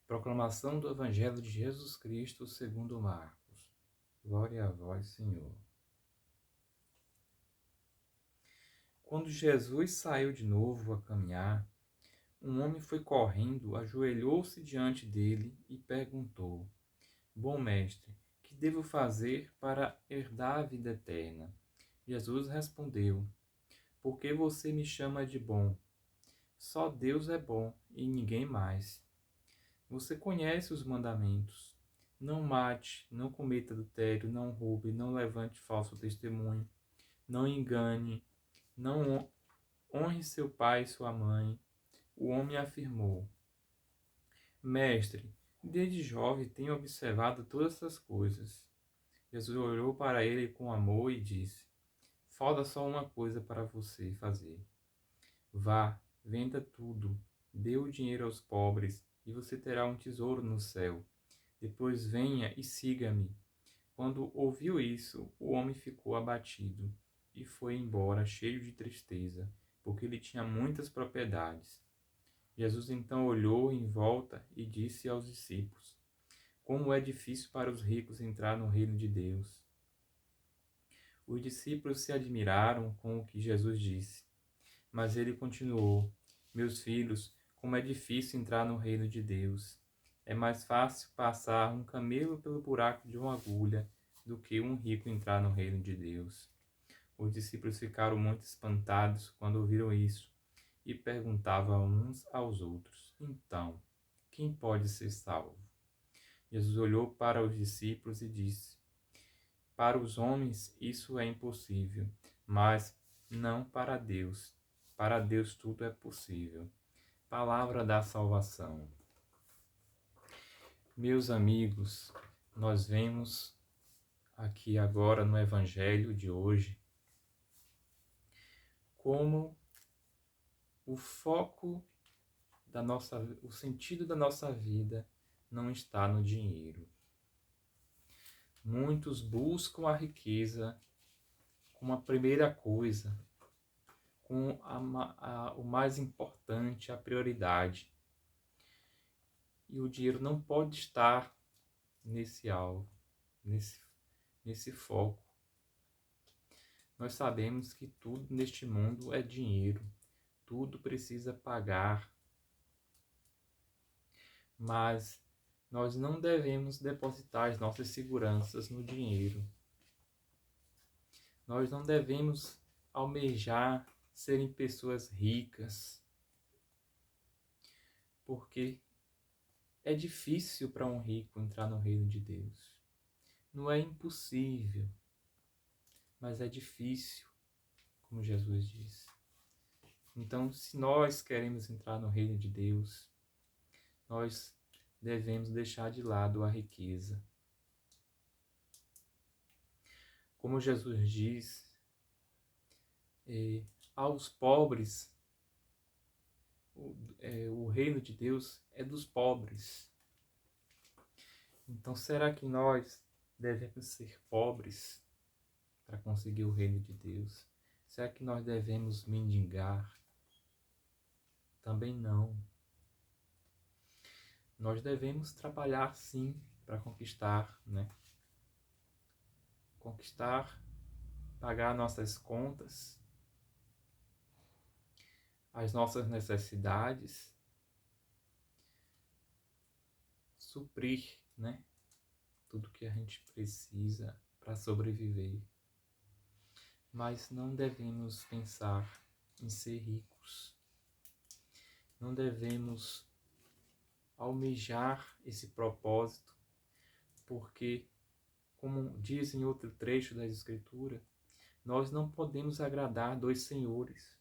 Proclamação do Evangelho de Jesus Cristo segundo Marcos. Glória a vós, Senhor. Quando Jesus saiu de novo a caminhar, um homem foi correndo, ajoelhou-se diante dele e perguntou: Bom mestre, que devo fazer para herdar a vida eterna? Jesus respondeu: Por que você me chama de bom? Só Deus é bom e ninguém mais. Você conhece os mandamentos. Não mate, não cometa adultério, não roube, não levante falso testemunho, não engane, não honre seu pai e sua mãe. O homem afirmou: Mestre, desde jovem tenho observado todas essas coisas. Jesus olhou para ele com amor e disse: Falta só uma coisa para você fazer. Vá, venda tudo, dê o dinheiro aos pobres e você terá um tesouro no céu. Depois venha e siga-me. Quando ouviu isso, o homem ficou abatido e foi embora cheio de tristeza, porque ele tinha muitas propriedades. Jesus então olhou em volta e disse aos discípulos: Como é difícil para os ricos entrar no reino de Deus. Os discípulos se admiraram com o que Jesus disse, mas ele continuou: Meus filhos, como é difícil entrar no reino de Deus. É mais fácil passar um camelo pelo buraco de uma agulha do que um rico entrar no reino de Deus. Os discípulos ficaram muito espantados quando ouviram isso e perguntavam uns aos outros: Então, quem pode ser salvo? Jesus olhou para os discípulos e disse: Para os homens isso é impossível, mas não para Deus. Para Deus tudo é possível. Palavra da salvação. Meus amigos, nós vemos aqui agora no Evangelho de hoje como o foco o sentido da nossa vida não está no dinheiro. Muitos buscam a riqueza como a primeira coisa, com o mais importante, a prioridade. E o dinheiro não pode estar nesse alvo, nesse foco. Nós sabemos que tudo neste mundo é dinheiro, tudo precisa pagar, mas nós não devemos depositar as nossas seguranças no dinheiro. Nós não devemos almejar serem pessoas ricas, porque é difícil para um rico entrar no reino de Deus. Não é impossível, mas é difícil, como Jesus disse. Então, se nós queremos entrar no reino de Deus, nós devemos deixar de lado a riqueza. Como Jesus diz, aos pobres, o reino de Deus é dos pobres. Então, será que nós devemos ser pobres para conseguir o reino de Deus? Será que nós devemos mendigar? Também não. Nós devemos trabalhar sim para conquistar, né? Conquistar, pagar nossas contas, as nossas necessidades, suprir, né? Tudo que a gente precisa para sobreviver. Mas não devemos pensar em ser ricos. Não devemos almejar esse propósito, porque, como diz em outro trecho da Escritura, nós não podemos agradar dois senhores,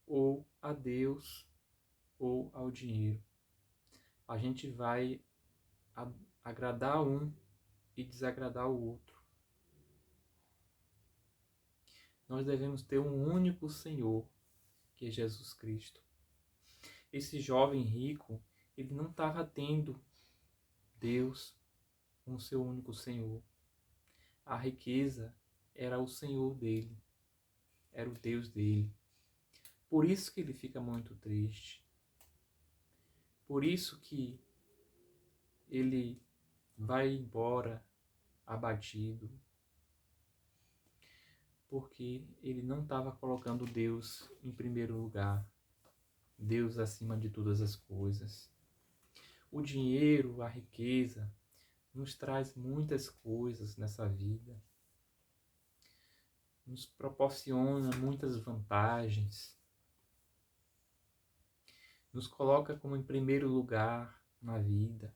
ou a Deus ou ao dinheiro. A gente vai agradar um e desagradar o outro. Nós devemos ter um único Senhor, que é Jesus Cristo. Esse jovem rico, ele não estava tendo Deus como seu único Senhor. A riqueza era o Senhor dele, era o Deus dele. Por isso que ele fica muito triste. Por isso que ele vai embora abatido, porque ele não estava colocando Deus em primeiro lugar, Deus acima de todas as coisas. O dinheiro, a riqueza, nos traz muitas coisas nessa vida, nos proporciona muitas vantagens, nos coloca como em primeiro lugar na vida,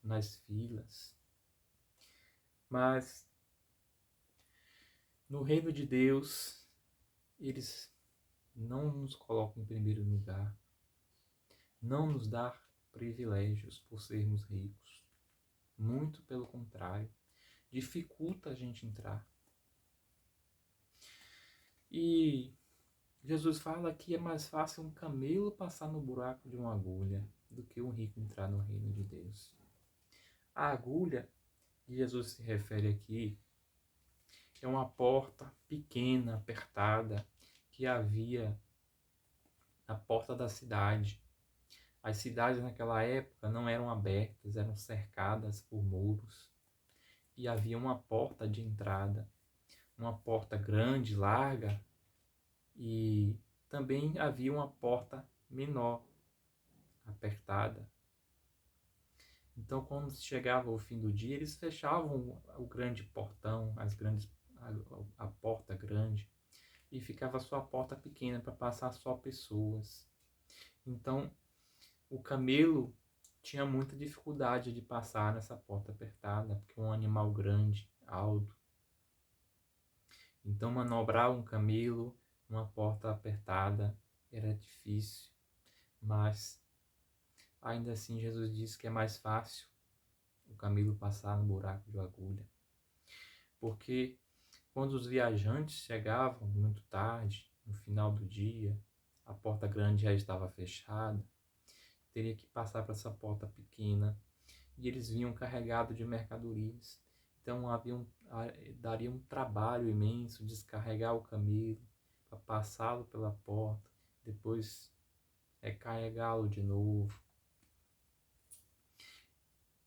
nas filas. Mas no reino de Deus, eles não nos colocam em primeiro lugar, não nos dá privilégios por sermos ricos. Muito pelo contrário, dificulta a gente entrar. E Jesus fala que é mais fácil um camelo passar no buraco de uma agulha do que um rico entrar no reino de Deus. A agulha que Jesus se refere aqui é uma porta pequena, apertada, que havia na porta da cidade. As cidades naquela época não eram abertas, eram cercadas por muros. E havia uma porta de entrada, uma porta grande, larga, e também havia uma porta menor, apertada. Então, quando chegava o fim do dia, eles fechavam o grande portão, a porta grande, e ficava só a porta pequena para passar só pessoas. Então, o camelo tinha muita dificuldade de passar nessa porta apertada, porque é um animal grande, alto. Então, manobrar um camelo numa porta apertada era difícil, mas ainda assim Jesus disse que é mais fácil o camelo passar no buraco de agulha, porque quando os viajantes chegavam muito tarde, no final do dia, a porta grande já estava fechada, teria que passar para essa porta pequena, e eles vinham carregados de mercadorias. Então daria um trabalho imenso descarregar o camelo para passá-lo pela porta, depois carregá-lo de novo.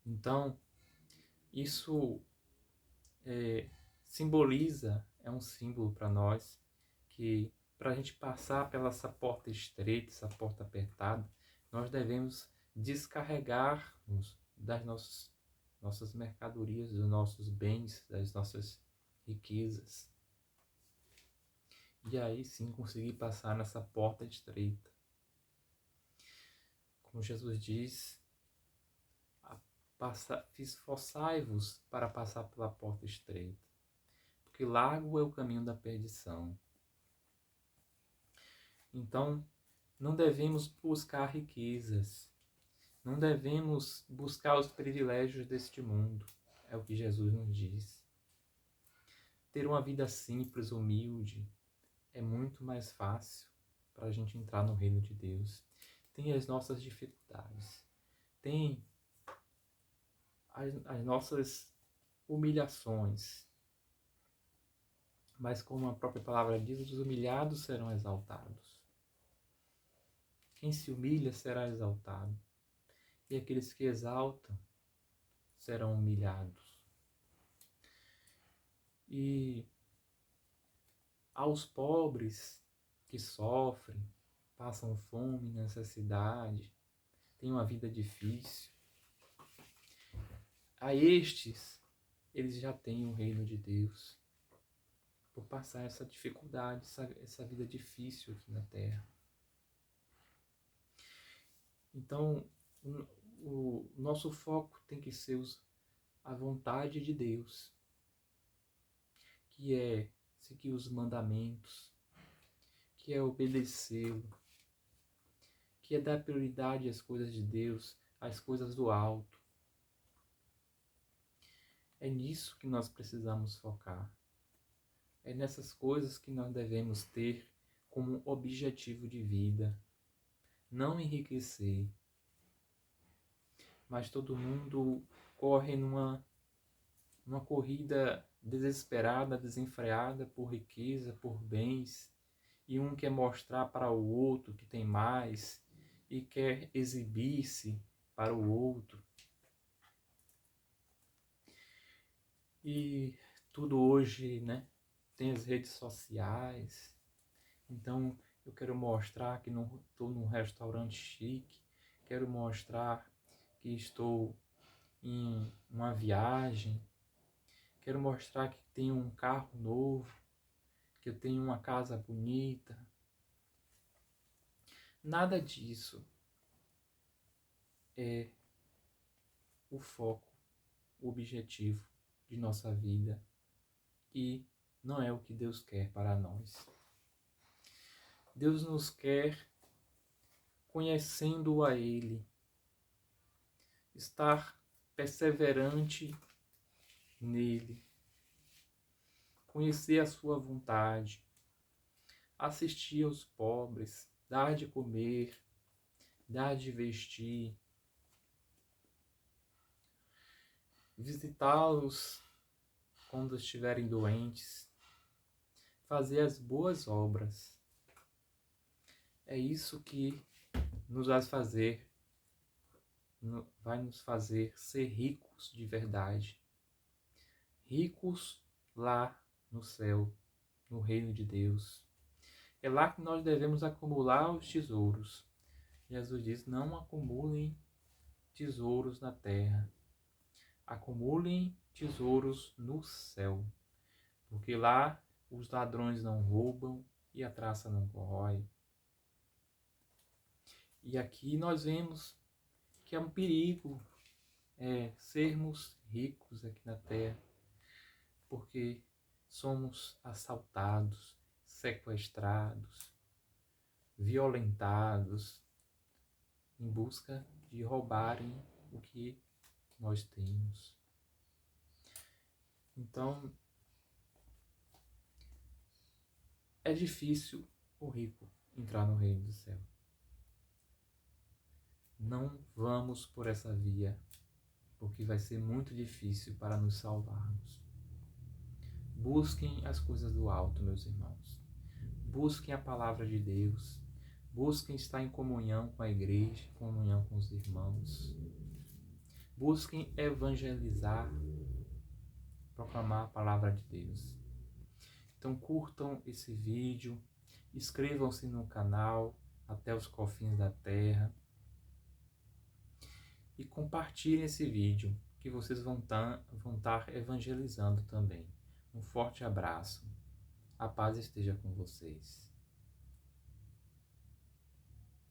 Então, isso simboliza, é um símbolo para nós, que para a gente passar pela essa porta estreita, essa porta apertada, nós devemos descarregarmos das nossas mercadorias, dos nossos bens, das nossas riquezas. E aí sim conseguir passar nessa porta estreita. Como Jesus diz, esforçai-vos para passar pela porta estreita, porque largo é o caminho da perdição. Então, não devemos buscar riquezas, não devemos buscar os privilégios deste mundo, é o que Jesus nos diz. Ter uma vida simples, humilde, é muito mais fácil para a gente entrar no reino de Deus. Tem as nossas dificuldades, tem as nossas humilhações, mas como a própria palavra diz, os humilhados serão exaltados. Quem se humilha será exaltado, e aqueles que exaltam serão humilhados. E aos pobres que sofrem, passam fome, necessidade, têm uma vida difícil, a estes, eles já têm o reino de Deus, por passar essa dificuldade, essa vida difícil aqui na Terra. Então, o nosso foco tem que ser a vontade de Deus, que é seguir os mandamentos, que é obedecê-lo, que é dar prioridade às coisas de Deus, às coisas do alto. É nisso que nós precisamos focar. É nessas coisas que nós devemos ter como objetivo de vida. Não enriquecer. Mas todo mundo corre numa corrida desesperada, desenfreada por riqueza, por bens. E um quer mostrar para o outro que tem mais. e quer exibir-se para o outro. E tudo hoje, né, tem as redes sociais. Então, eu quero mostrar que não estou num restaurante chique, quero mostrar que estou em uma viagem, quero mostrar que tenho um carro novo, que eu tenho uma casa bonita. Nada disso é o foco, o objetivo de nossa vida e não é o que Deus quer para nós. Deus nos quer conhecendo a Ele, estar perseverante nele, conhecer a sua vontade, assistir aos pobres, dar de comer, dar de vestir, visitá-los quando estiverem doentes, fazer as boas obras. É isso que nos vai nos fazer ser ricos de verdade. Ricos lá no céu, no reino de Deus. É lá que nós devemos acumular os tesouros. Jesus diz: não acumulem tesouros na terra, acumulem tesouros no céu, porque lá os ladrões não roubam e a traça não corrói. E aqui nós vemos que é um perigo sermos ricos aqui na terra, porque somos assaltados, sequestrados, violentados, em busca de roubarem o que nós temos. Então, é difícil o rico entrar no reino do céu. Não vamos por essa via, porque vai ser muito difícil para nos salvarmos. Busquem as coisas do alto, meus irmãos. Busquem a palavra de Deus. Busquem estar em comunhão com a igreja, em comunhão com os irmãos. Busquem evangelizar, proclamar a palavra de Deus. Então curtam esse vídeo, inscrevam-se no canal Até os Confins da Terra e compartilhem esse vídeo, que vocês vão estar evangelizando também. Um forte abraço. A paz esteja com vocês.